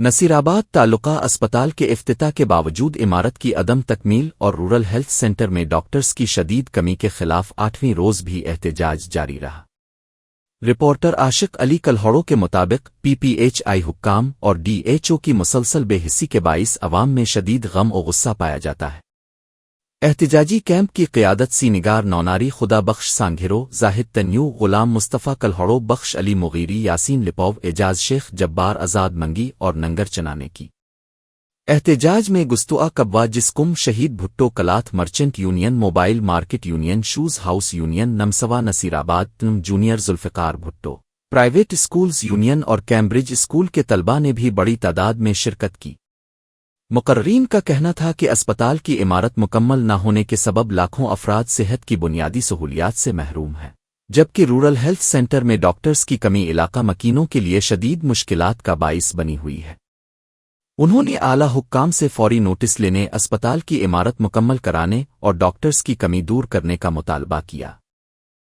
نصیرآباد تعلقہ اسپتال کے افتتاح کے باوجود عمارت کی عدم تکمیل اور رورل ہیلتھ سینٹر میں ڈاکٹرز کی شدید کمی کے خلاف 8ویں روز بھی احتجاج جاری رہا۔ رپورٹر عاشق علی کلہوڑو کے مطابق PPHI حکام اور DHO کی مسلسل بے حسی کے باعث عوام میں شدید غم و غصہ پایا جاتا ہے۔ احتجاجی کیمپ کی قیادت سینگار نوناری خدا بخش سانگھیرو، زاہد تنیو، غلام مصطفیٰ کلہوڑو، بخش علی مغیری، یاسین لپوو، اعجاز شیخ، جبار آزاد منگی اور ننگر چنانے کی۔ احتجاج میں گستوا کبوا جسکم، Shaheed Bhutto, cloth merchant union, mobile market union, shoes house union, نمسوا Nasirabad junior, Zulfiqar Bhutto private schools union اور کیمبرج اسکول کے طلباء نے بھی بڑی تعداد میں شرکت کی۔ مقررین کا کہنا تھا کہ اسپتال کی عمارت مکمل نہ ہونے کے سبب لاکھوں افراد صحت کی بنیادی سہولیات سے محروم ہیں، جبکہ رورل ہیلتھ سینٹر میں ڈاکٹرز کی کمی علاقہ مکینوں کے لیے شدید مشکلات کا باعث بنی ہوئی ہے۔ انہوں نے اعلیٰ حکام سے فوری نوٹس لینے، اسپتال کی عمارت مکمل کرانے اور ڈاکٹرز کی کمی دور کرنے کا مطالبہ کیا۔